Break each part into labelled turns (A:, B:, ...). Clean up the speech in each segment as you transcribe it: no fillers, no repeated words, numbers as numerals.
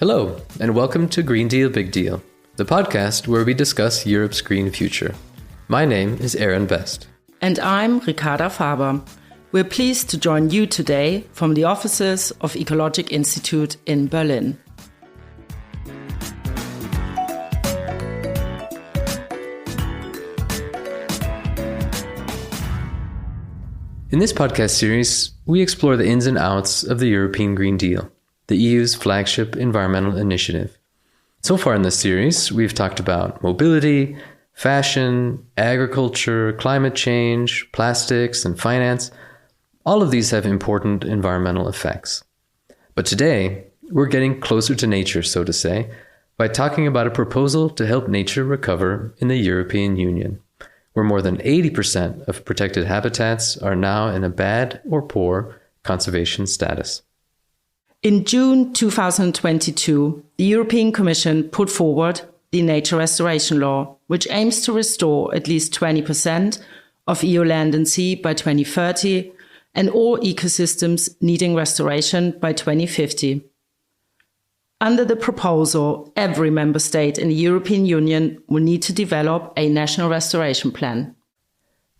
A: Hello, and welcome to Green Deal Big Deal, the podcast where we discuss Europe's green future. My name is Aaron Best.
B: And I'm Ricarda Faber. We're pleased to join you today from the offices of Ecologic Institute in Berlin.
A: In this podcast series, we explore the ins and outs of the European Green Deal, the EU's flagship environmental initiative. So far in this series, we've talked about mobility, fashion, agriculture, climate change, plastics, and finance. All of these have important environmental effects. But today, we're getting closer to nature, so to say, by talking about a proposal to help nature recover in the European Union, where more than 80% of protected habitats are now in a bad or poor conservation status.
B: In June 2022, the European Commission put forward the Nature Restoration Law, which aims to restore at least 20% of EU land and sea by 2030 and all ecosystems needing restoration by 2050. Under the proposal, every member state in the European Union will need to develop a national restoration plan.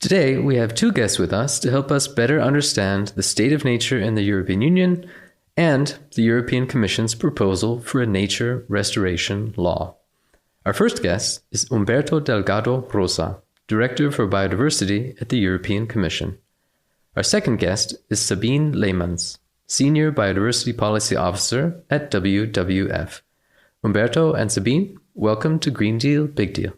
A: Today, we have two guests with us to help us better understand the state of nature in the European Union and the European Commission's proposal for a nature restoration law. Our first guest is Umberto Delgado Rosa, Director for Biodiversity at the European Commission. Our second guest is Sabine Lehmans, Senior Biodiversity Policy Officer at WWF. Umberto and Sabine, welcome to Green Deal Big Deal.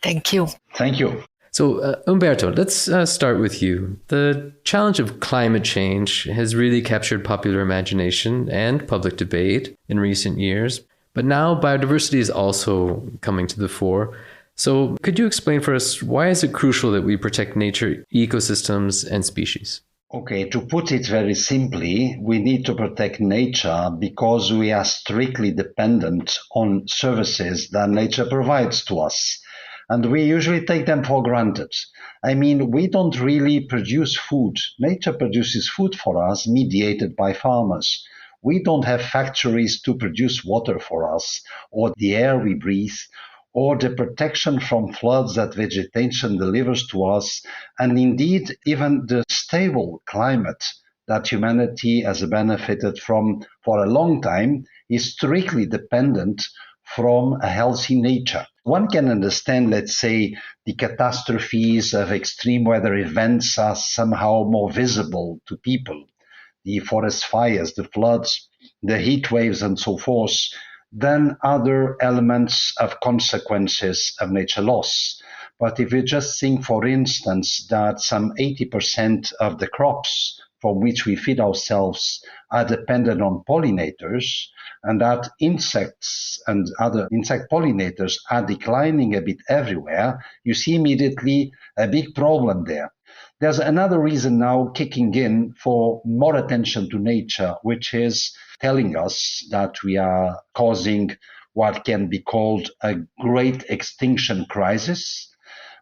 C: Thank you.
D: Thank you.
A: So, Umberto, let's start with you. The challenge of climate change has really captured popular imagination and public debate in recent years, but now biodiversity is also coming to the fore. So, could you explain for us, why is it crucial that we protect nature, ecosystems, and species?
D: Okay, to put it very simply, we need to protect nature because we are strictly dependent on services that nature provides to us. And we usually take them for granted. I mean, we don't really produce food. Nature produces food for us, mediated by farmers. We don't have factories to produce water for us, or the air we breathe, or the protection from floods that vegetation delivers to us, and indeed even the stable climate that humanity has benefited from for a long time is strictly dependent from a healthy nature. One can understand, let's say, the catastrophes of extreme weather events are somehow more visible to people. The forest fires, the floods, the heat waves, and so forth, than other elements of consequences of nature loss. But if you just think, for instance, that some 80% of the crops from which we feed ourselves are dependent on pollinators, and that insects and other insect pollinators are declining a bit everywhere, you see immediately a big problem there. There's another reason now kicking in for more attention to nature, which is telling us that we are causing what can be called a great extinction crisis.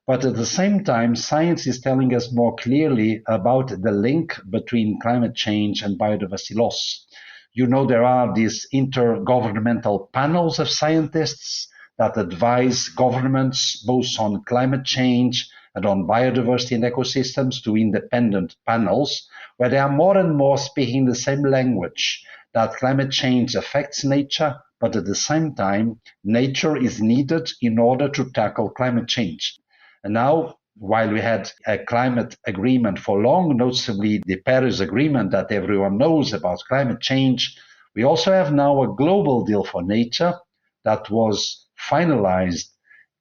D: But at the same time, science is telling us more clearly about the link between climate change and biodiversity loss. You know, there are these intergovernmental panels of scientists that advise governments both on climate change and on biodiversity and ecosystems, to independent panels, where they are more and more speaking the same language, that climate change affects nature, but at the same time, nature is needed in order to tackle climate change. And now, while we had a climate agreement for long, notably the Paris Agreement that everyone knows about climate change, we also have now a global deal for nature that was finalized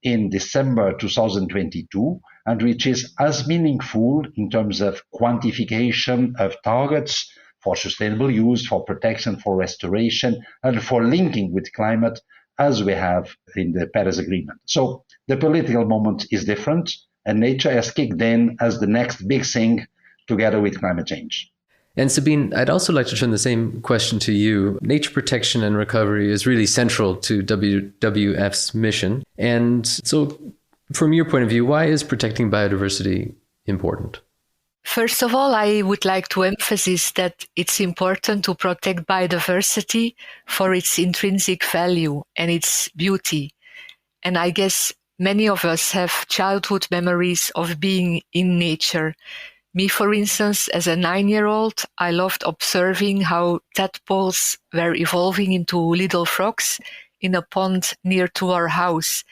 D: in December 2022, and which is as meaningful in terms of quantification of targets for sustainable use, for protection, for restoration, and for linking with climate as we have in the Paris Agreement. So the political moment is different, and nature has kicked in as the next big thing together with climate change.
A: And Sabine, I'd also like to turn the same question to you. Nature protection and recovery is really central to WWF's mission. And so from your point of view, why is protecting biodiversity important?
C: First of all, I would like to emphasize that it's important to protect biodiversity for its intrinsic value and its beauty. And I guess many of us have childhood memories of being in nature. Me, for instance, as a 9-year-old, I loved observing how tadpoles were evolving into little frogs in a pond near to our house.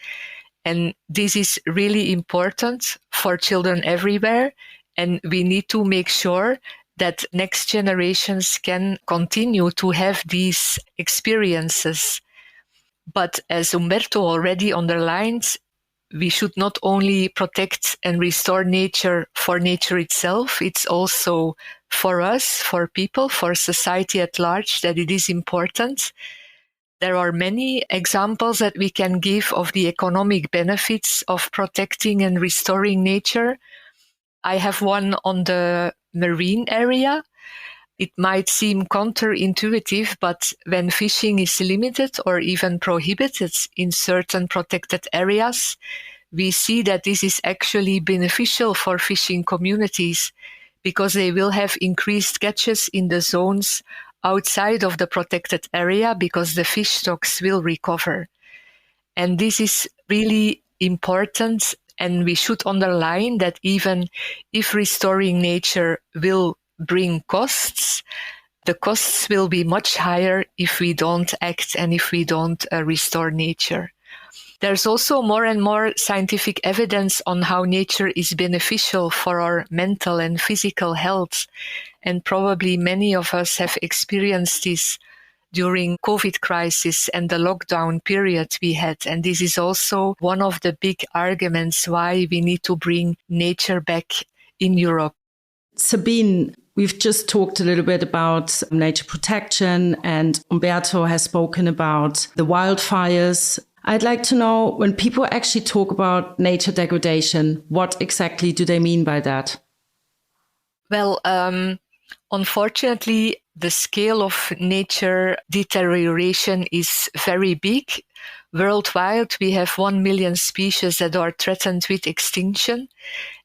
C: And this is really important for children everywhere. And we need to make sure that next generations can continue to have these experiences. But as Umberto already underlined, we should not only protect and restore nature for nature itself, it's also for us, for people, for society at large, that it is important. There are many examples that we can give of the economic benefits of protecting and restoring nature. I have one on the marine area. It might seem counterintuitive, but when fishing is limited or even prohibited in certain protected areas, we see that this is actually beneficial for fishing communities because they will have increased catches in the zones outside of the protected area because the fish stocks will recover. And this is really important, and we should underline that even if restoring nature will bring costs, the costs will be much higher if we don't act and if we don't restore nature. There's also more and more scientific evidence on how nature is beneficial for our mental and physical health. And probably many of us have experienced this during COVID crisis and the lockdown period we had. And this is also one of the big arguments why we need to bring nature back in Europe.
B: Sabine, we've just talked a little bit about nature protection, and Umberto has spoken about the wildfires. I'd like to know, when people actually talk about nature degradation, what exactly do they mean by that?
C: Well, unfortunately, the scale of nature deterioration is very big. Worldwide, we have 1 million species that are threatened with extinction,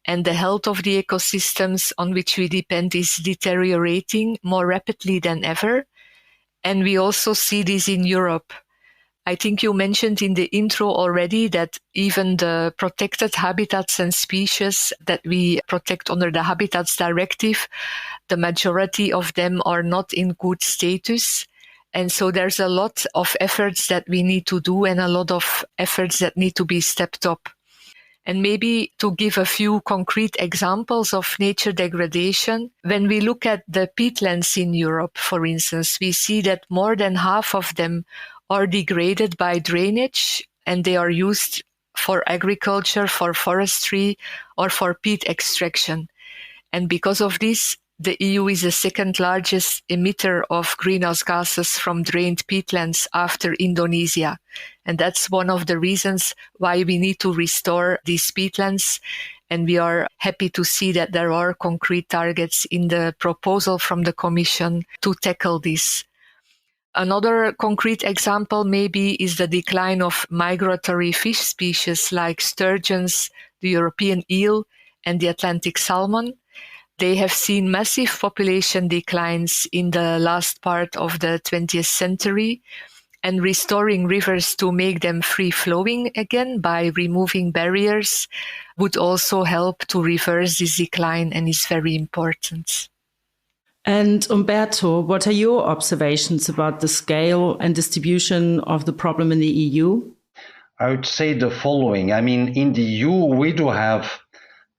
C: and the health of the ecosystems on which we depend is deteriorating more rapidly than ever. And we also see this in Europe. I think you mentioned in the intro already that even the protected habitats and species that we protect under the Habitats Directive, the majority of them are not in good status. And so there's a lot of efforts that we need to do and a lot of efforts that need to be stepped up. And maybe to give a few concrete examples of nature degradation, when we look at the peatlands in Europe, for instance, we see that more than half of them are degraded by drainage, and they are used for agriculture, for forestry, or for peat extraction. And because of this, the EU is the second largest emitter of greenhouse gases from drained peatlands after Indonesia. And that's one of the reasons why we need to restore these peatlands. And we are happy to see that there are concrete targets in the proposal from the Commission to tackle this. Another concrete example maybe is the decline of migratory fish species like sturgeons, the European eel, and the Atlantic salmon. They have seen massive population declines in the last part of the 20th century, and restoring rivers to make them free-flowing again by removing barriers would also help to reverse this decline and is very important.
B: And Umberto, what are your observations about the scale and distribution of the problem in the EU?
D: I would say the following. In the EU, we do have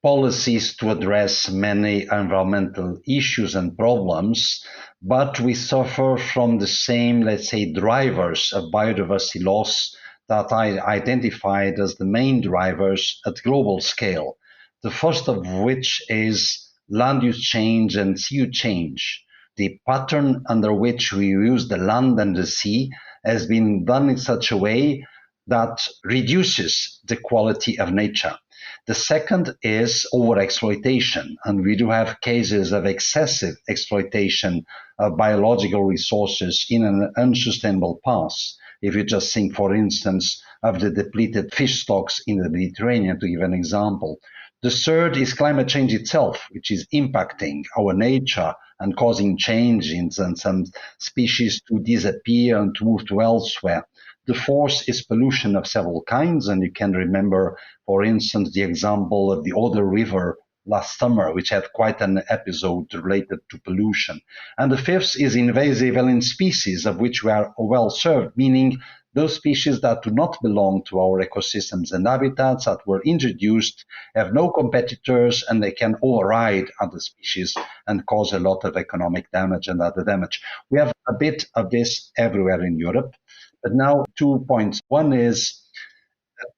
D: policies to address many environmental issues and problems, but we suffer from the same, let's say, drivers of biodiversity loss that I identified as the main drivers at global scale. The first of which is land use change and sea use change. The pattern under which we use the land and the sea has been done in such a way that reduces the quality of nature. The second is overexploitation, and we do have cases of excessive exploitation of biological resources in an unsustainable path. If you just think, for instance, of the depleted fish stocks in the Mediterranean, to give an example. The third is climate change itself, which is impacting our nature and causing change in some species to disappear and to move to elsewhere. The fourth is pollution of several kinds, and you can remember, for instance, the example of the Oder River last summer, which had quite an episode related to pollution. And the fifth is invasive alien species, of which we are well served, meaning those species that do not belong to our ecosystems and habitats that were introduced, have no competitors, and they can override other species and cause a lot of economic damage and other damage. We have a bit of this everywhere in Europe. But now 2 points. One is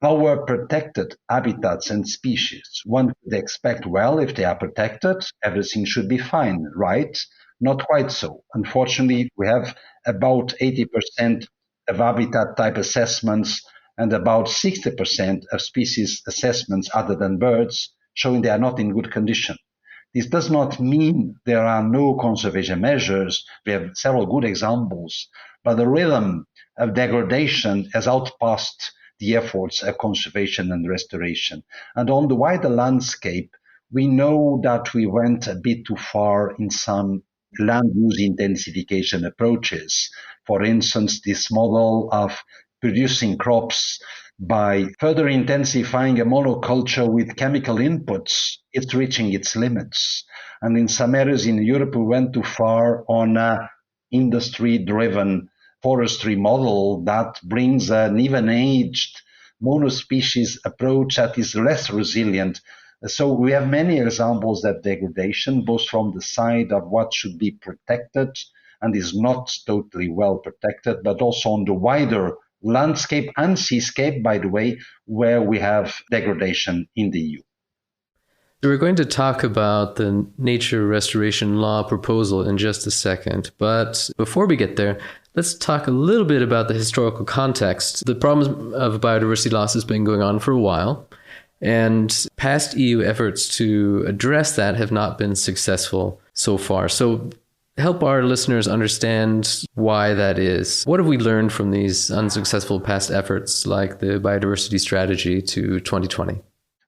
D: our protected habitats and species. One could expect, well, if they are protected, everything should be fine, right? Not quite so. Unfortunately, we have about 80% of habitat type assessments and about 60% of species assessments other than birds showing they are not in good condition. This does not mean there are no conservation measures. We have several good examples, but the rhythm of degradation has outpaced the efforts of conservation and restoration. And on the wider landscape, we know that we went a bit too far in some land use intensification approaches. For instance, this model of producing crops by further intensifying a monoculture with chemical inputs, it's reaching its limits. And in some areas in Europe, we went too far on an industry-driven forestry model that brings an even-aged monospecies approach that is less resilient. So we have many examples of degradation, both from the side of what should be protected and is not totally well protected, but also on the wider landscape and seascape, by the way, where we have degradation in the EU.
A: We're going to talk about the nature restoration law proposal in just a second, but before we get there, let's talk a little bit about the historical context. The problem of biodiversity loss has been going on for a while, and past EU efforts to address that have not been successful so far. So help our listeners understand why that is. What have we learned from these unsuccessful past efforts like the biodiversity strategy to 2020?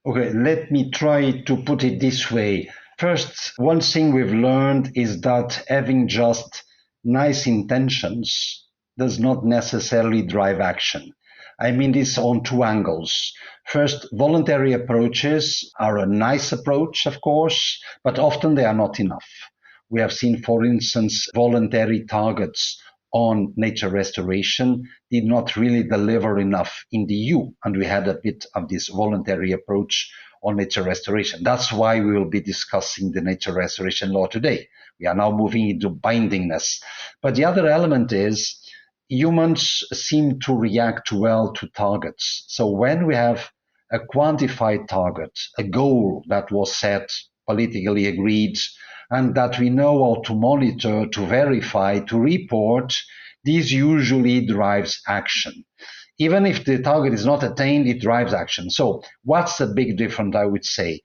D: Okay, let me try to put it this way. First, one thing we've learned is that having just nice intentions does not necessarily drive action. I mean this on two angles. First, voluntary approaches are a nice approach, of course, but often they are not enough. We have seen, for instance, voluntary targets on nature restoration did not really deliver enough in the EU, and we had a bit of this voluntary approach on nature restoration. That's why we will be discussing the nature restoration law today. We are now moving into bindingness. But the other element is humans seem to react well to targets. So when we have a quantified target, a goal that was set, politically agreed, and that we know how to monitor, to verify, to report, this usually drives action. Even if the target is not attained, it drives action. So what's the big difference, I would say?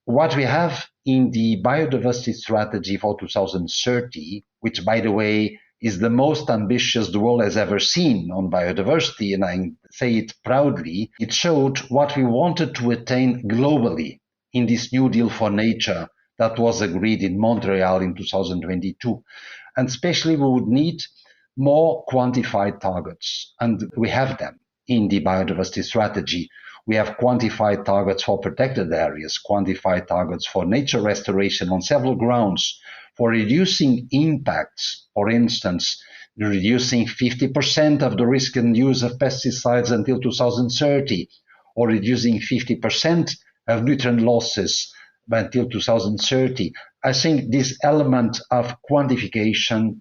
D: What we have in the biodiversity strategy for 2030, which, by the way, is the most ambitious the world has ever seen on biodiversity, and I say it proudly, it showed what we wanted to attain globally in this New Deal for Nature that was agreed in Montreal in 2022. And especially we would need more quantified targets, and we have them in the biodiversity strategy. We have quantified targets for protected areas, quantified targets for nature restoration on several grounds, for reducing impacts, for instance, reducing 50% of the risk and use of pesticides until 2030, or reducing 50% of nutrient losses until 2030. I think this element of quantification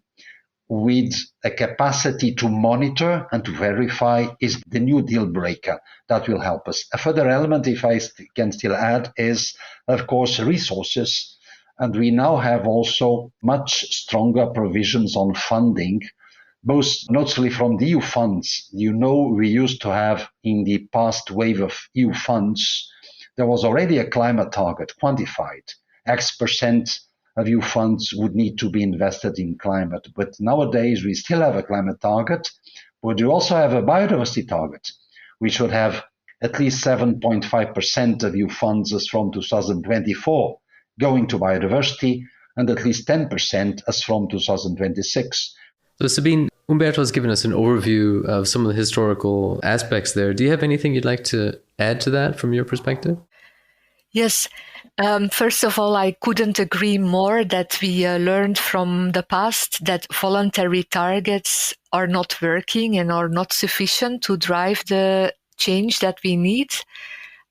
D: with a capacity to monitor and to verify is the new deal breaker that will help us. A further element, if I can still add, is, of course, resources. And we now have also much stronger provisions on funding, both notably from the EU funds. You know, we used to have in the past wave of EU funds, there was already a climate target quantified. X% of EU funds would need to be invested in climate. But nowadays, we still have a climate target, but we also have a biodiversity target. We should have at least 7.5% of EU funds as from 2024 going to biodiversity, and at least 10% as from 2026.
A: So Sabine, Umberto has given us an overview of some of the historical aspects there. Do you have anything you'd like to add to that from your perspective?
C: Yes. First of all, I couldn't agree more that we learned from the past that voluntary targets are not working and are not sufficient to drive the change that we need.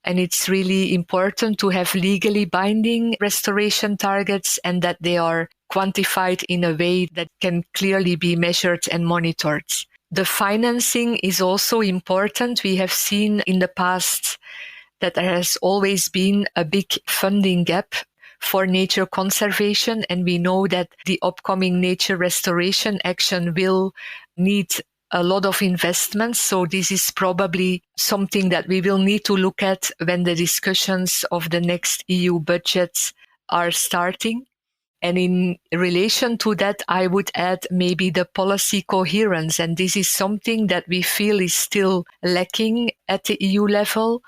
C: And it's really important to have legally binding restoration targets and that they are quantified in a way that can clearly be measured and monitored. The financing is also important. We have seen in the past that there has always been a big funding gap for nature conservation, and we know that the upcoming nature restoration action will need a lot of investments. So this is probably something that we will need to look at when the discussions of the next EU budget are starting. And in relation to that, I would add maybe the policy coherence. And this is something that we feel is still lacking at the EU level.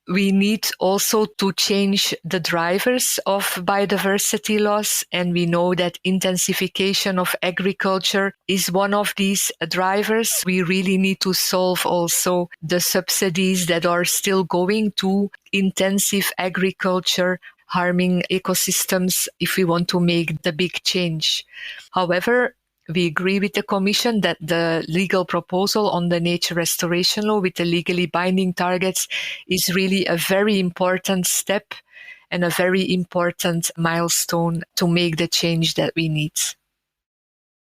C: We need also to change the drivers of biodiversity loss, and we know that intensification of agriculture is one of these drivers. We really need to solve also the subsidies that are still going to intensive agriculture, harming ecosystems if we want to make the big change. However, we agree with the Commission that the legal proposal on the nature restoration law with the legally binding targets is really a very important step and a very important milestone to make the change that we need.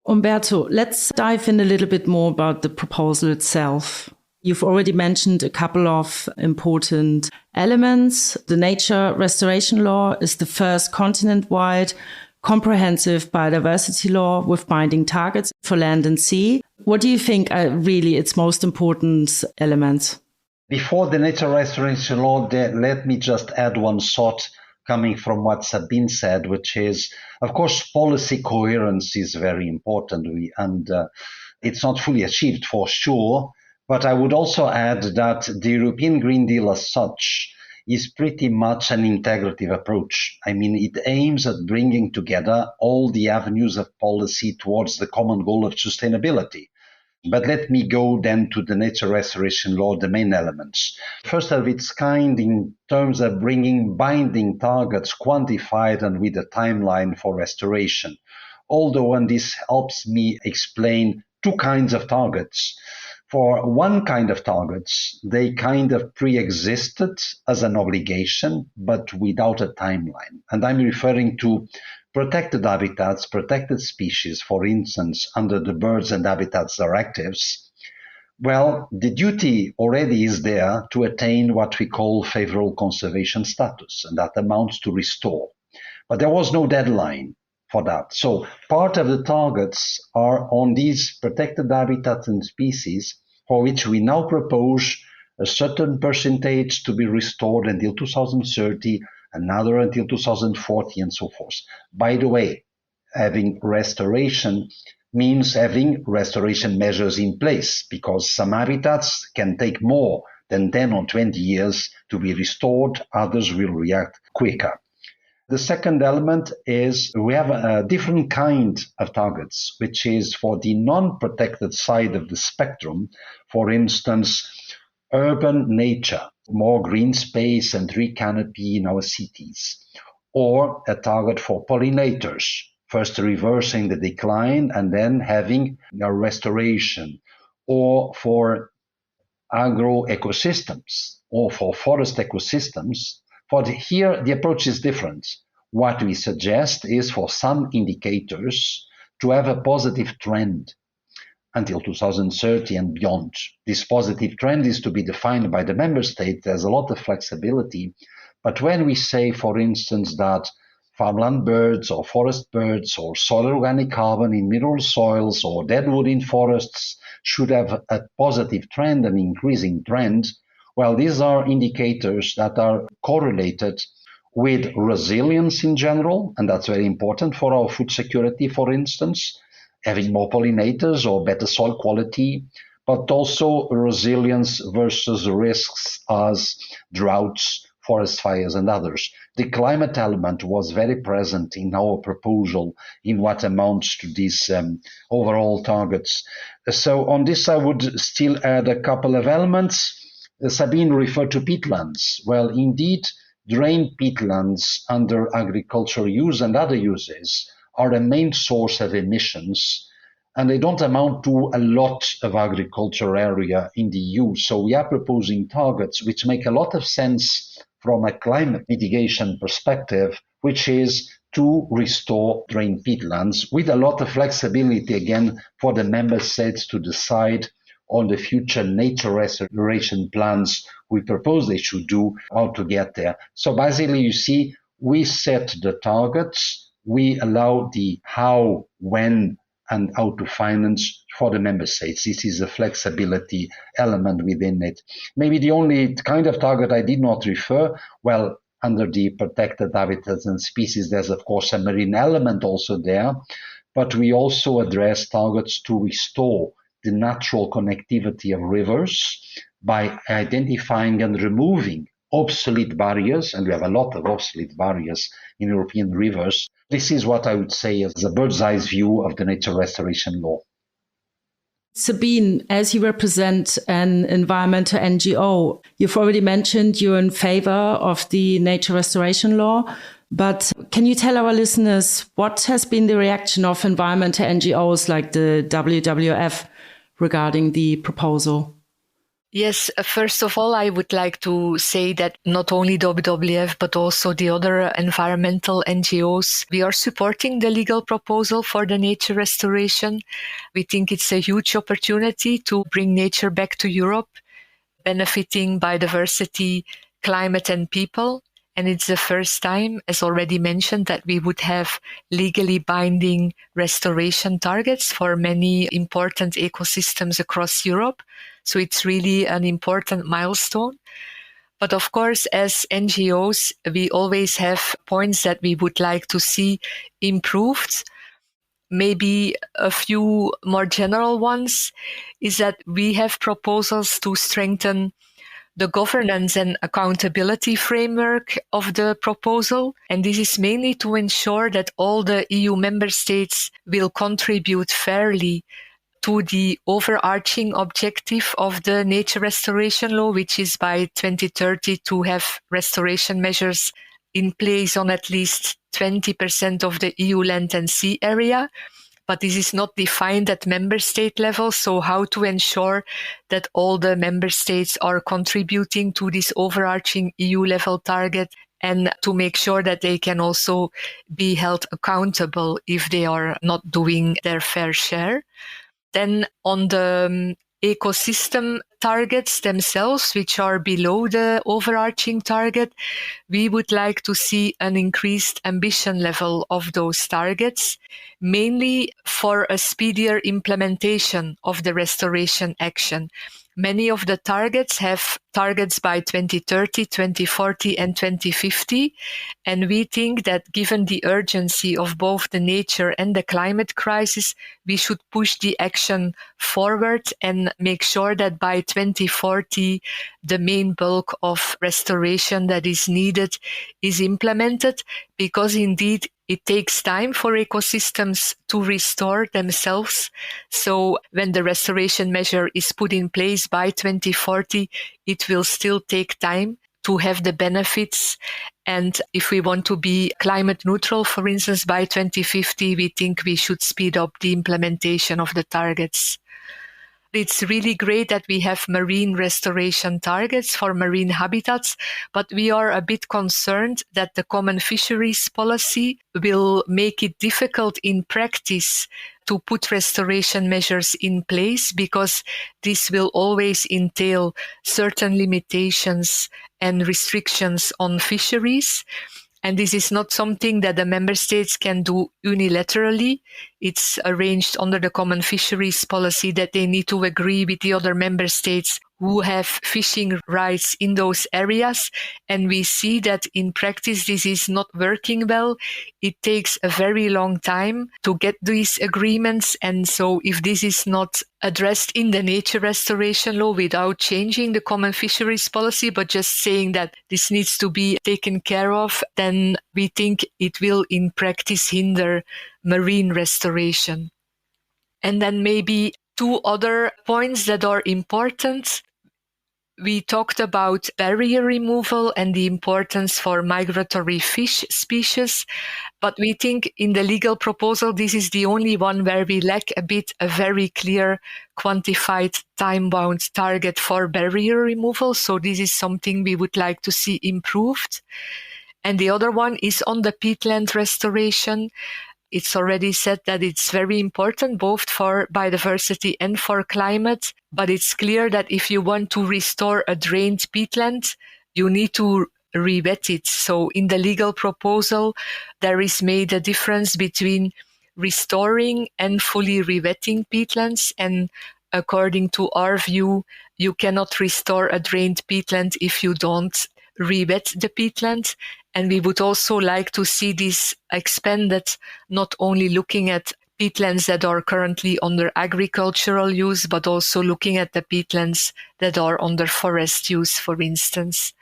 B: Umberto, let's dive in a little bit more about the proposal itself. You've already mentioned a couple of important elements. The nature restoration law is the first continent-wide comprehensive biodiversity law with binding targets for land and sea. What do you think are really its most important elements?
D: Before the nature restoration law, let me just add one thought coming from what Sabine said, which is, of course, policy coherence is very important, and it's not fully achieved for sure. But I would also add that the European Green Deal as such is pretty much an integrative approach. I mean, it aims at bringing together all the avenues of policy towards the common goal of sustainability. But let me go then to the nature restoration law, the main elements. First of its kind in terms of bringing binding targets quantified and with a timeline for restoration. Although, and this helps me explain two kinds of targets. For one kind of targets, they kind of pre-existed as an obligation, but without a timeline. And I'm referring to protected habitats, protected species, for instance, under the Birds and Habitats Directives. Well, the duty already is there to attain what we call favorable conservation status, and that amounts to restore. But there was no deadline for that. So part of the targets are on these protected habitats and species for which we now propose a certain percentage to be restored until 2030, another until 2040, and so forth. By the way, having restoration means having restoration measures in place, because some habitats can take more than 10 or 20 years to be restored, others will react quicker. The second element is we have a different kind of targets, which is for the non-protected side of the spectrum. For instance, urban nature, more green space and tree canopy in our cities, or a target for pollinators, first reversing the decline and then having a restoration, or for agro-ecosystems, or for forest ecosystems. Here, the approach is different. What we suggest is for some indicators to have a positive trend until 2030 and beyond. This positive trend is to be defined by the member state. There's a lot of flexibility. But when we say, for instance, that farmland birds or forest birds or soil organic carbon in mineral soils or dead wood in forests should have a positive trend, an increasing trend, well, these are indicators that are correlated with resilience in general, and that's very important for our food security, for instance, having more pollinators or better soil quality, but also resilience versus risks as droughts, forest fires, and others. The climate element was very present in our proposal in what amounts to these overall targets. So on this, I would still add a couple of elements. Sabine referred to peatlands. Well, indeed, drained peatlands under agricultural use and other uses are the main source of emissions, and they don't amount to a lot of agricultural area in the EU. So we are proposing targets which make a lot of sense from a climate mitigation perspective, which is to restore drained peatlands with a lot of flexibility, again, for the member states to decide on the future nature restoration plans we propose they should do, how to get there. So basically, you see, we set the targets, we allow the how, when, and how to finance for the member states. This is a flexibility element within it. Maybe the only kind of target I did not refer, well, under the protected habitats and species, there's of course a marine element also there, but we also address targets to restore the natural connectivity of rivers by identifying and removing obsolete barriers, and we have a lot of obsolete barriers in European rivers. This is what I would say is a bird's eye view of the nature restoration law.
B: Sabine, as you represent an environmental NGO, you've already mentioned you're in favor of the nature restoration law, but can you tell our listeners what has been the reaction of environmental NGOs like the WWF regarding the proposal?
C: Yes, first of all, I would like to say that not only WWF, but also the other environmental NGOs, we are supporting the legal proposal for the nature restoration. We think it's a huge opportunity to bring nature back to Europe, benefiting biodiversity, climate, and people. And it's the first time, as already mentioned, that we would have legally binding restoration targets for many important ecosystems across Europe. So it's really an important milestone. But of course, as NGOs, we always have points that we would like to see improved. Maybe a few more general ones is that we have proposals to strengthen the governance and accountability framework of the proposal. And this is mainly to ensure that all the EU member states will contribute fairly to the overarching objective of the nature restoration law, which is by 2030 to have restoration measures in place on at least 20% of the EU land and sea area. But this is not defined at member state level. So how to ensure that all the member states are contributing to this overarching EU level target, and to make sure that they can also be held accountable if they are not doing their fair share. Then on the ecosystem targets themselves, which are below the overarching target, we would like to see an increased ambition level of those targets, mainly for a speedier implementation of the restoration action. Many of the targets have targets by 2030, 2040, and 2050. And we think that given the urgency of both the nature and the climate crisis, we should push the action forward and make sure that by 2040, the main bulk of restoration that is needed is implemented, because indeed it takes time for ecosystems to restore themselves. So when the restoration measure is put in place by 2040, it will still take time to have the benefits. And if we want to be climate neutral, for instance, by 2050, we think we should speed up the implementation of the targets. It's really great that we have marine restoration targets for marine habitats, but we are a bit concerned that the common fisheries policy will make it difficult in practice to put restoration measures in place, because this will always entail certain limitations and restrictions on fisheries. And this is not something that the member states can do unilaterally. It's arranged under the common fisheries policy that they need to agree with the other member states who have fishing rights in those areas. And we see that in practice, this is not working well. It takes a very long time to get these agreements. And so if this is not addressed in the nature restoration law without changing the common fisheries policy, but just saying that this needs to be taken care of, then we think it will in practice hinder marine restoration. And then maybe two other points that are important. We talked about barrier removal and the importance for migratory fish species, but we think in the legal proposal, this is the only one where we lack a bit a very clear quantified time-bound target for barrier removal. So this is something we would like to see improved. And the other one is on the peatland restoration. It's already said that it's very important both for biodiversity and for climate, but it's clear that if you want to restore a drained peatland, you need to re-wet it. So in the legal proposal, there is made a difference between restoring and fully re-wetting peatlands. And according to our view, you cannot restore a drained peatland if you don't re-wet the peatland. And we would also like to see this expanded, not only looking at peatlands that are currently under agricultural use, but also looking at the peatlands that are under forest use, for instance.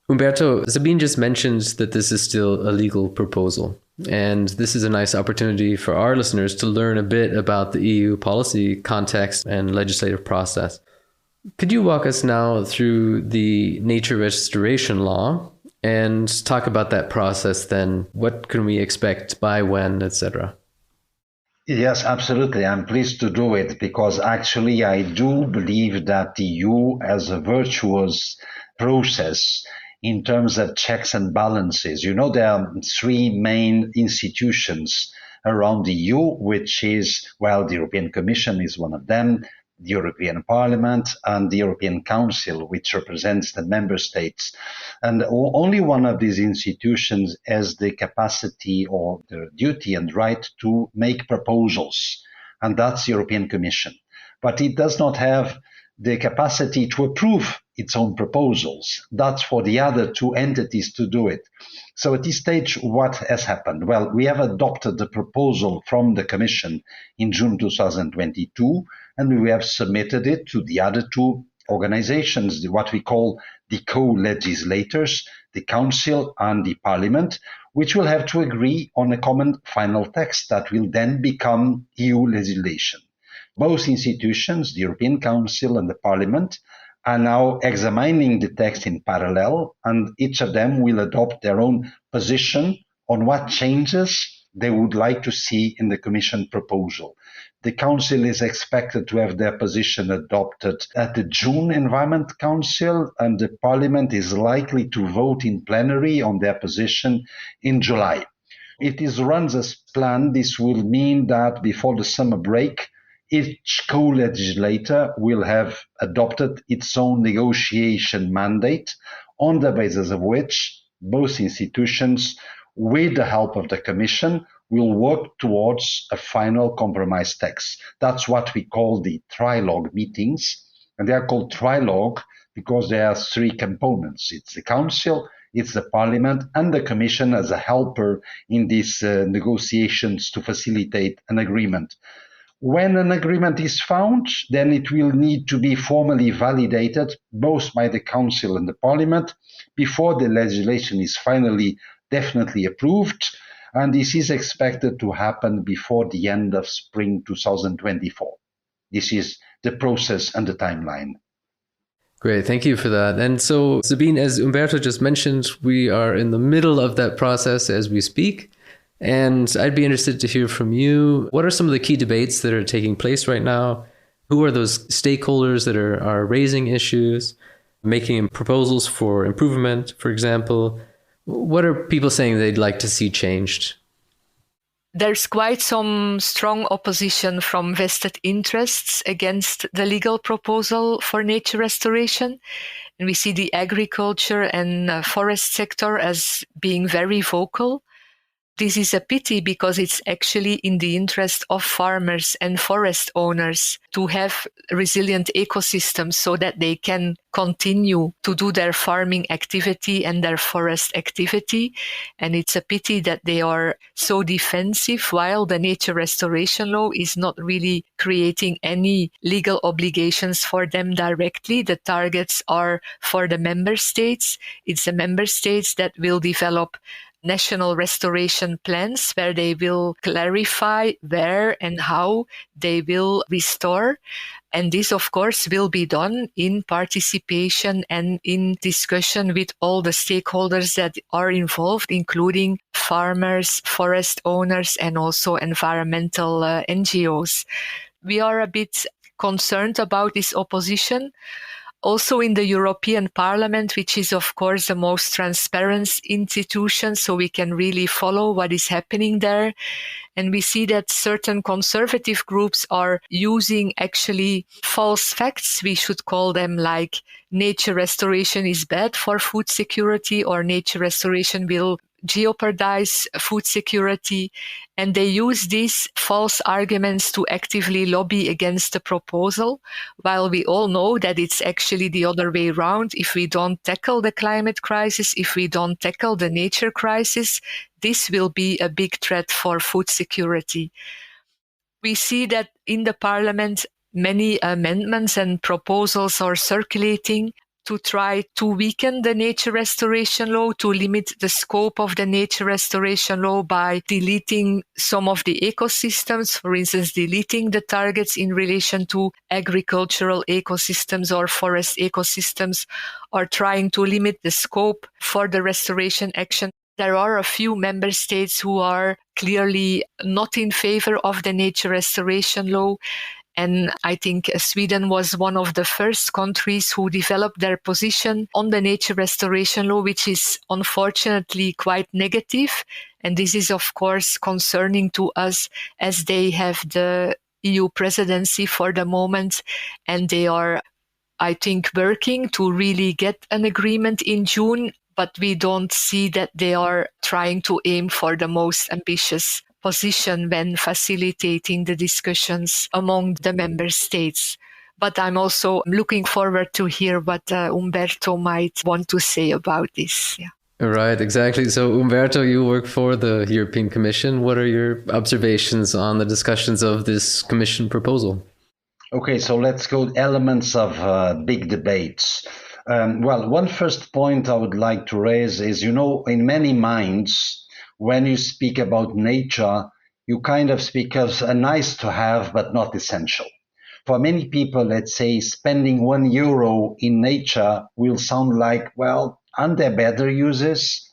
A: Umberto, Sabine just mentioned that this is still a legal proposal. And this is a nice opportunity for our listeners to learn a bit about the EU policy context and legislative process. Could you walk us now through the nature restoration law and talk about that process then? What can we expect, by when, etc.?
D: Yes, absolutely. I'm pleased to do it because actually I do believe that the EU has a virtuous process in terms of checks and balances. You know, there are three main institutions around the EU, which is, well, the European Commission is one of them, the European Parliament and the European Council, which represents the member states. And only one of these institutions has the capacity or the duty and right to make proposals, and that's the European Commission. But it does not have the capacity to approve its own proposals. That's for the other two entities to do it. So at this stage, what has happened? Well, we have adopted the proposal from the Commission in June 2022, and we have submitted it to the other two organizations, what we call the co-legislators, the Council and the Parliament, which will have to agree on a common final text that will then become EU legislation. Both institutions, the European Council and the Parliament, are now examining the text in parallel, and each of them will adopt their own position on what changes they would like to see in the Commission proposal. The Council is expected to have their position adopted at the June Environment Council, and the Parliament is likely to vote in plenary on their position in July. If this runs as planned, this will mean that before the summer break, each co-legislator will have adopted its own negotiation mandate, on the basis of which both institutions, with the help of the Commission, will work towards a final compromise text. That's what we call the trilogue meetings, and they are called trilogue because there are three components. It's the Council, it's the Parliament, and the Commission as a helper in these negotiations to facilitate an agreement. When an agreement is found, then it will need to be formally validated both by the Council and the Parliament before the legislation is finally definitely approved, and this is expected to happen before the end of spring 2024. This is the process and the timeline.
A: Great, thank you for that. And so, Sabine, as Umberto just mentioned, we are in the middle of that process as we speak. And I'd be interested to hear from you. What are some of the key debates that are taking place right now? Who are those stakeholders that are raising issues, making proposals for improvement, for example? What are people saying they'd like to see changed?
C: There's quite some strong opposition from vested interests against the legal proposal for nature restoration. And we see the agriculture and forest sector as being very vocal. This is a pity because it's actually in the interest of farmers and forest owners to have resilient ecosystems so that they can continue to do their farming activity and their forest activity. And it's a pity that they are so defensive while the nature restoration law is not really creating any legal obligations for them directly. The targets are for the member states. It's the member states that will develop national restoration plans where they will clarify where and how they will restore. And this, of course, will be done in participation and in discussion with all the stakeholders that are involved, including farmers, forest owners, and also environmental NGOs. We are a bit concerned about this opposition. Also in the European Parliament, which is, of course, the most transparent institution, so we can really follow what is happening there. And we see that certain conservative groups are using actually false facts. We should call them like nature restoration is bad for food security, or nature restoration will jeopardize food security. And they use these false arguments to actively lobby against the proposal, while we all know that it's actually the other way around. If we don't tackle the climate crisis, if we don't tackle the nature crisis, this will be a big threat for food security. We see that in the parliament, many amendments and proposals are circulating to try to weaken the nature restoration law, to limit the scope of the nature restoration law by deleting some of the ecosystems, for instance, deleting the targets in relation to agricultural ecosystems or forest ecosystems, or trying to limit the scope for the restoration action. There are a few member states who are clearly not in favor of the nature restoration law. And I think Sweden was one of the first countries who developed their position on the nature restoration law, which is unfortunately quite negative. And this is, of course, concerning to us as they have the EU presidency for the moment. And they are, I think, working to really get an agreement in June. But we don't see that they are trying to aim for the most ambitious position when facilitating the discussions among the member states. But I'm also looking forward to hear what Umberto might want to say about this. Yeah.
A: Right, exactly. So Umberto, you work for the European Commission. What are your observations on the discussions of this Commission proposal?
D: Okay, so let's go elements of big debates. Well, one first point I would like to raise is, in many minds, when you speak about nature, you kind of speak of a nice to have, but not essential. For many people, let's say, spending €1 in nature will sound like, well, aren't there better uses?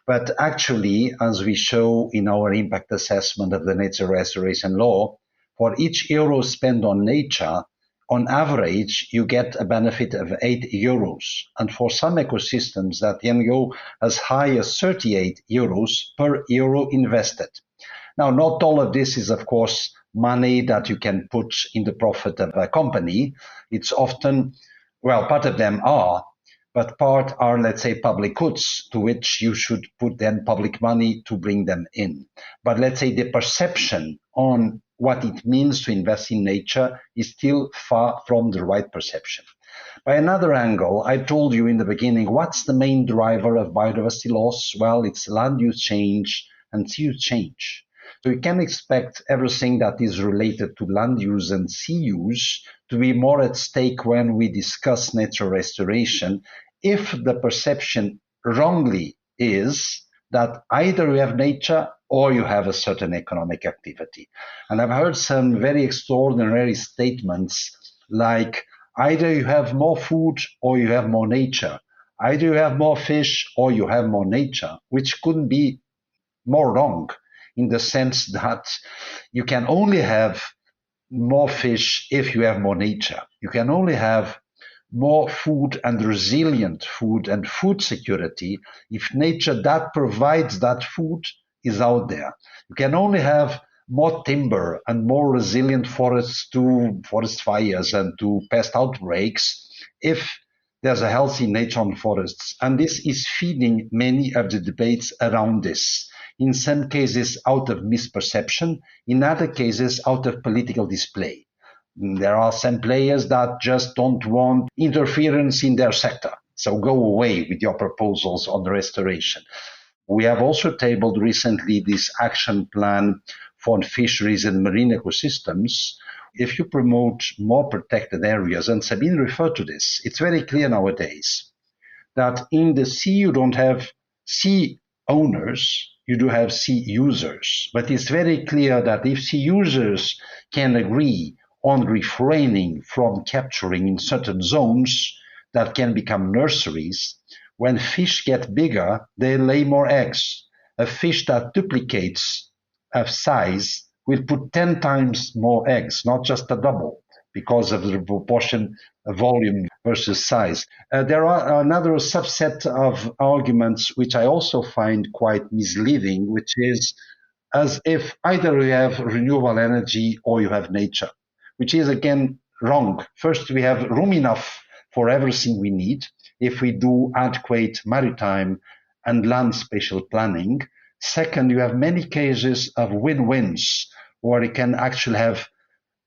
D: But actually, as we show in our impact assessment of the nature restoration law, for each euro spent on nature, on average, you get a benefit of €8. And for some ecosystems, that can go as high as €38 per euro invested. Now, not all of this is, of course, money that you can put in the profit of a company. It's often, well, part of them are, but part are, let's say, public goods to which you should put then public money to bring them in. But let's say the perception on what it means to invest in nature is still far from the right perception. By another angle, I told you in the beginning, what's the main driver of biodiversity loss? Well, it's land use change and sea use change. So you can expect everything that is related to land use and sea use to be more at stake when we discuss nature restoration, if the perception wrongly is that either you have nature or you have a certain economic activity. And I've heard some very extraordinary statements like either you have more food or you have more nature. Either you have more fish or you have more nature, which couldn't be more wrong in the sense that you can only have more fish if you have more nature. You can only have more food and resilient food and food security if nature that provides that food is out there. You can only have more timber and more resilient forests to forest fires and to pest outbreaks if there's a healthy nature on forests. And this is feeding many of the debates around this. in some cases out of misperception, in other cases out of political display. There are some players that just don't want interference in their sector. So go away with your proposals on restoration. We have also tabled recently this action plan for fisheries and marine ecosystems. If you promote more protected areas, and Sabine referred to this, it's very clear nowadays that in the sea you don't have sea owners, you do have sea users. But it's very clear that if sea users can agree on refraining from capturing in certain zones that can become nurseries, when fish get bigger, they lay more eggs. A fish that duplicates of size will put 10 times more eggs, not just a double, because of the proportion of volume versus size. There are another subset of arguments which I also find quite misleading, which is as if either you have renewable energy or you have nature, which is again wrong. First, we have room enough for everything we need if we do adequate maritime and land spatial planning. Second, you have many cases of win-wins where you can actually have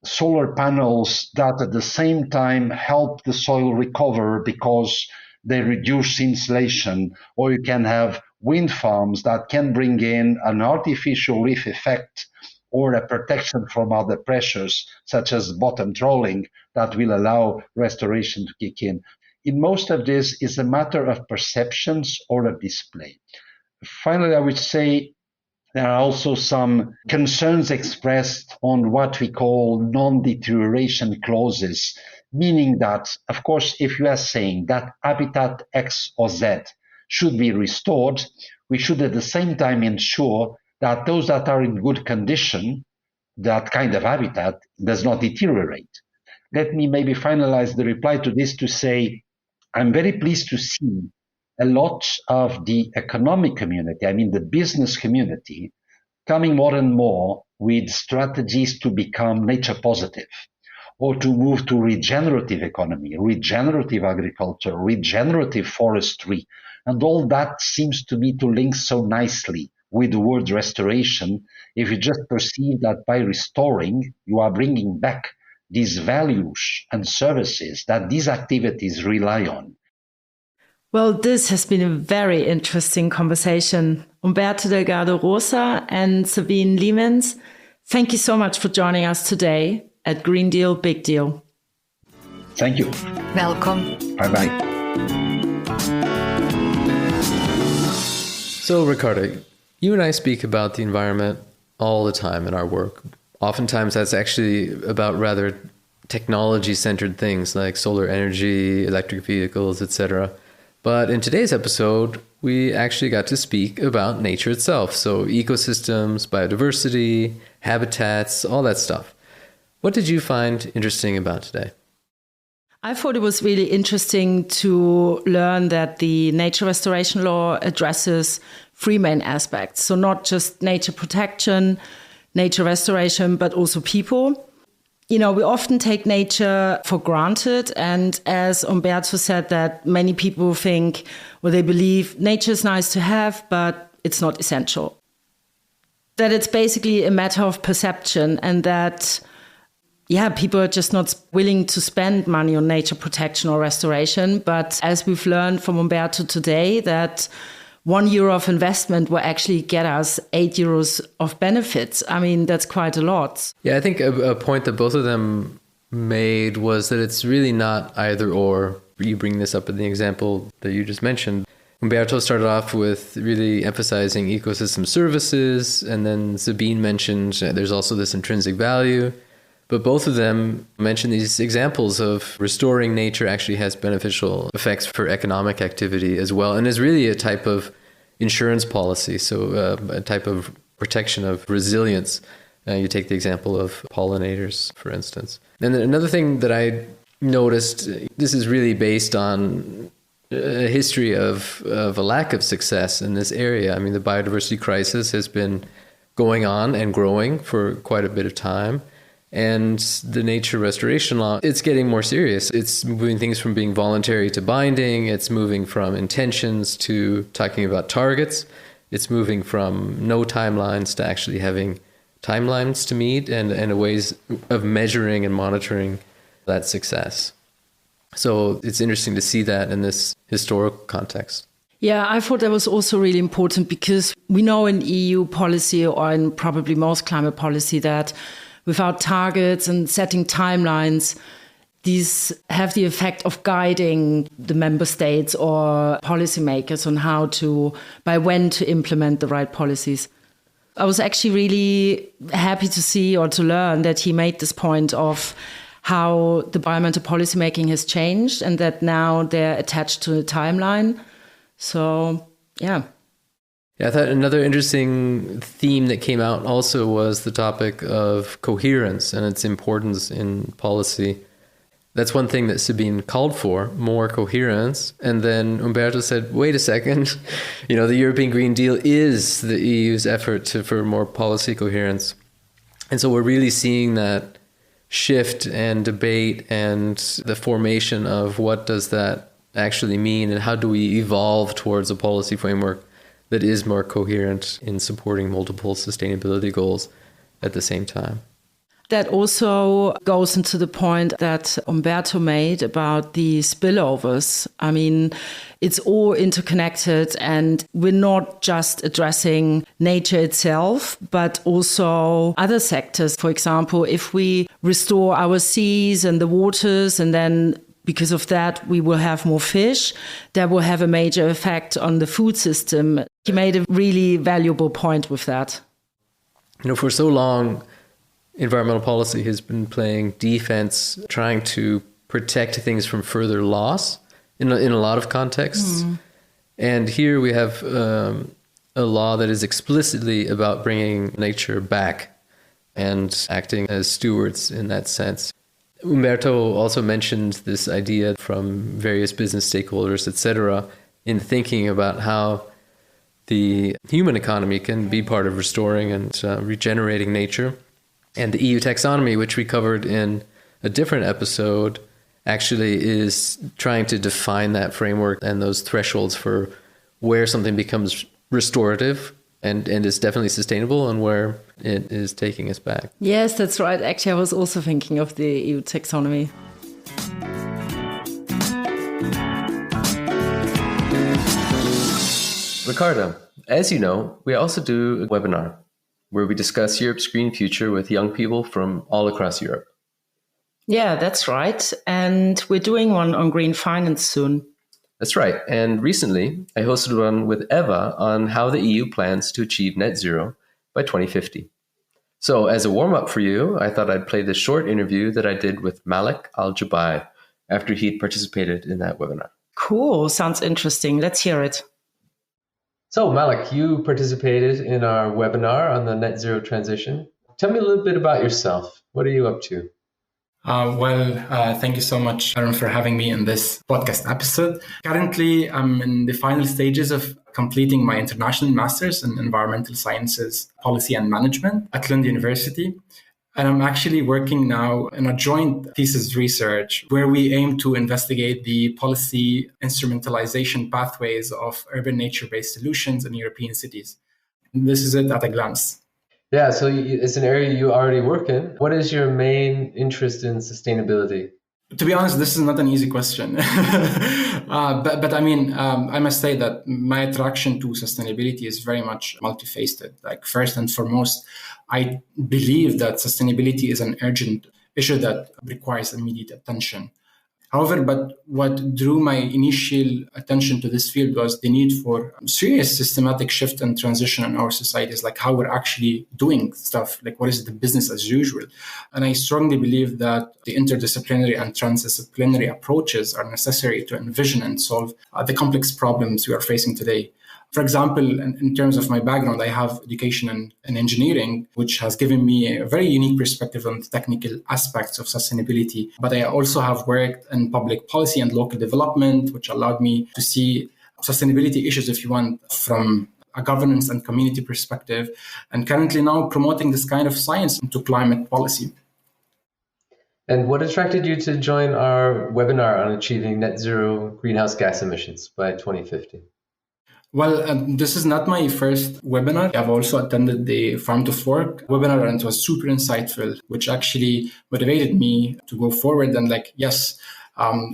D: solar panels that at the same time help the soil recover because they reduce insulation, or you can have wind farms that can bring in an artificial reef effect or a protection from other pressures, such as bottom trawling, that will allow restoration to kick in. In most of this, it's a matter of perceptions or of display. Finally, I would say there are also some concerns expressed on what we call non-deterioration clauses, meaning that, of course, if you are saying that habitat X or Z should be restored, we should at the same time ensure that those that are in good condition, that kind of habitat, does not deteriorate. Let me maybe finalize the reply to this to say, I'm very pleased to see a lot of the economic community, I mean the business community, coming more and more with strategies to become nature positive or to move to regenerative economy, regenerative agriculture, regenerative forestry. And all that seems to me to link so nicely with the word restoration, if you just perceive that by restoring, you are bringing back these values and services that these activities rely on.
B: Well, this has been a very interesting conversation. Umberto Delgado Rosa and Sabine Liemens, thank you so much for joining us today at Green Deal Big Deal.
D: Thank you.
C: Welcome.
D: Bye-bye.
A: So, Ricardo, you and I speak about the environment all the time in our work. Oftentimes that's actually about rather technology-centered things like solar energy, electric vehicles, etc. But in today's episode, we actually got to speak about nature itself. So ecosystems, biodiversity, habitats, all that stuff. What did you find interesting about today?
B: I thought it was really interesting to learn that the nature restoration law addresses three main aspects. So not just nature protection, nature restoration, but also people. You know, we often take nature for granted. And as Umberto said, that many people think, or they believe nature is nice to have, but it's not essential. That it's basically a matter of perception, and that, people are just not willing to spend money on nature protection or restoration. But as we've learned from Umberto today, that €1 of investment will actually get us €8 of benefits. I mean, that's quite a lot.
A: Yeah, I think a point that both of them made was that it's really not either or. You bring this up in the example that you just mentioned. Umberto started off with really emphasizing ecosystem services, and then Sabine mentioned there's also this intrinsic value. But both of them mentioned these examples of restoring nature actually has beneficial effects for economic activity as well, and is really a type of insurance policy, so a type of protection of resilience. You take the example of pollinators, for instance. And then another thing that I noticed, this is really based on a history of a lack of success in this area. I mean, the biodiversity crisis has been going on and growing for quite a bit of time. And the nature restoration law, it's getting more serious. It's moving things from being voluntary to binding. It's moving from intentions to talking about targets. it's moving from no timelines to actually having timelines to meet and ways of measuring and monitoring that success. So it's interesting to see that in this historical context.
B: Yeah, I thought that was also really important because we know in EU policy or in probably most climate policy that without targets and setting timelines, these have the effect of guiding the member states or policymakers on by when to implement the right policies. I was actually really happy to see or to learn that he made this point of how the environmental policymaking has changed and that now they're attached to a timeline. So, yeah.
A: Yeah, I thought another interesting theme that came out also was the topic of coherence and its importance in policy. That's one thing that Sabine called for, more coherence. And then Umberto said, wait a second, the European Green Deal is the EU's effort for more policy coherence. And so we're really seeing that shift and debate and the formation of what does that actually mean and how do we evolve towards a policy framework that is more coherent in supporting multiple sustainability goals at the same time.
B: That also goes into the point that Umberto made about the spillovers. I mean, it's all interconnected and we're not just addressing nature itself, but also other sectors. For example, if we restore our seas and the waters and then because of that, we will have more fish. That will have a major effect on the food system. He made a really valuable point with that.
A: For so long, environmental policy has been playing defense, trying to protect things from further loss in a lot of contexts. And here we have a law that is explicitly about bringing nature back and acting as stewards in that sense. Umberto also mentioned this idea from various business stakeholders, etc., in thinking about how the human economy can be part of restoring and regenerating nature. And the EU taxonomy, which we covered in a different episode, actually is trying to define that framework and those thresholds for where something becomes restorative and is definitely sustainable and where it is taking us back.
B: Yes, that's right. Actually, I was also thinking of the EU taxonomy.
A: Ricardo, as you know, we also do a webinar where we discuss Europe's green future with young people from all across Europe.
B: Yeah, that's right. And we're doing one on green finance soon.
A: That's right. And recently, I hosted one with Eva on how the EU plans to achieve net zero by 2050. So as a warm-up for you, I thought I'd play this short interview that I did with Malik Al-Jubai after he'd participated in that webinar.
B: Cool. Sounds interesting. Let's hear it.
A: So Malik, you participated in our webinar on the net zero transition. Tell me a little bit about yourself. What are you up to?
E: Thank you so much, Aaron, for having me in this podcast episode. Currently, I'm in the final stages of completing my international master's in environmental sciences, policy and management at Lund University. And I'm actually working now in a joint thesis research where we aim to investigate the policy instrumentalization pathways of urban nature-based solutions in European cities. This is it at a glance.
A: Yeah, so it's an area you already work in. What is your main interest in sustainability?
E: To be honest, this is not an easy question. But I mean, I must say that my attraction to sustainability is very much multifaceted. Like, first and foremost, I believe that sustainability is an urgent issue that requires immediate attention. However, but what drew my initial attention to this field was the need for serious systematic shift and transition in our societies, like how we're actually doing stuff, like what is the business as usual. And I strongly believe that the interdisciplinary and transdisciplinary approaches are necessary to envision and solve the complex problems we are facing today. For example, in terms of my background, I have education in engineering, which has given me a very unique perspective on the technical aspects of sustainability. But I also have worked in public policy and local development, which allowed me to see sustainability issues, if you want, from a governance and community perspective, and currently now promoting this kind of science into climate policy.
A: And what attracted you to join our webinar on achieving net zero greenhouse gas emissions by 2050?
E: Well, this is not my first webinar. I've also attended the Farm to Fork webinar, and it was super insightful, which actually motivated me to go forward and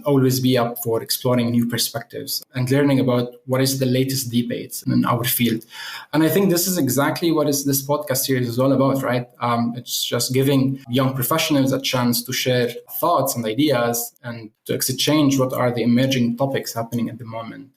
E: always be up for exploring new perspectives and learning about what is the latest debates in our field. And I think this is exactly what this podcast series is all about, right? It's just giving young professionals a chance to share thoughts and ideas and to exchange what are the emerging topics happening at the moment.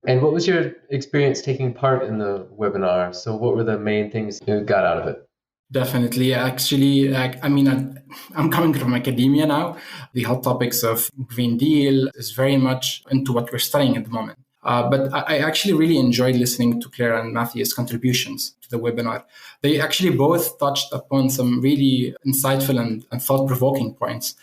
A: And what was your experience taking part in the webinar? So what were the main things you got out of it?
E: Definitely. Actually, I'm coming from academia now. The hot topics of Green Deal is very much into what we're studying at the moment. But I actually really enjoyed listening to Claire and Matthew's contributions to the webinar. They actually both touched upon some really insightful and thought-provoking points.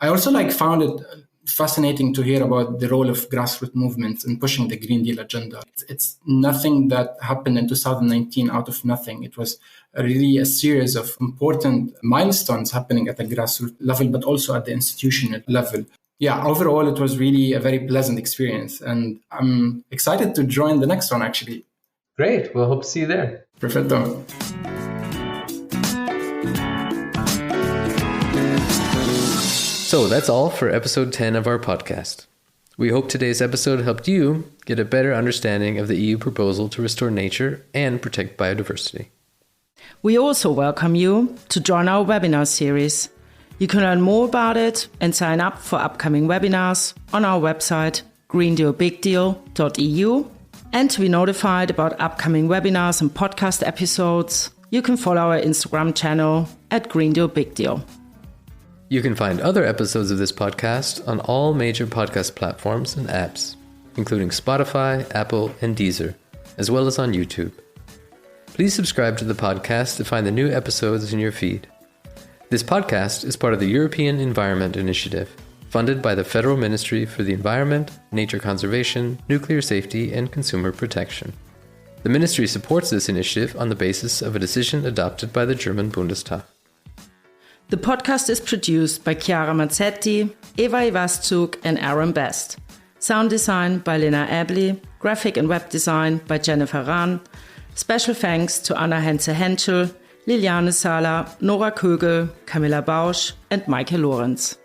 E: I also found it fascinating to hear about the role of grassroots movements in pushing the Green Deal agenda. It's nothing that happened in 2019 out of nothing. It was really a series of important milestones happening at the grassroots level, but also at the institutional level. Yeah, overall, it was really a very pleasant experience. And I'm excited to join the next one, actually.
A: Great. Well, hope to see you there.
E: Perfetto.
A: So that's all for episode 10 of our podcast. We hope today's episode helped you get a better understanding of the EU proposal to restore nature and protect biodiversity.
B: We also welcome you to join our webinar series. You can learn more about it and sign up for upcoming webinars on our website, greendealbigdeal.eu. And to be notified about upcoming webinars and podcast episodes, you can follow our Instagram channel at greendealbigdeal.
A: You can find other episodes of this podcast on all major podcast platforms and apps, including Spotify, Apple, and Deezer, as well as on YouTube. Please subscribe to the podcast to find the new episodes in your feed. This podcast is part of the European Environment Initiative, funded by the Federal Ministry for the Environment, Nature Conservation, Nuclear Safety, and Consumer Protection. The ministry supports this initiative on the basis of a decision adopted by the German Bundestag.
B: The podcast is produced by Chiara Mazzetti, Eva Ivaszczuk, and Aaron Best. Sound design by Lena Abley, graphic and web design by Jennifer Rahn. Special thanks to Anna Henze-Henschel, Liliane Sala, Nora Kögel, Camilla Bausch, and Michael Lorenz.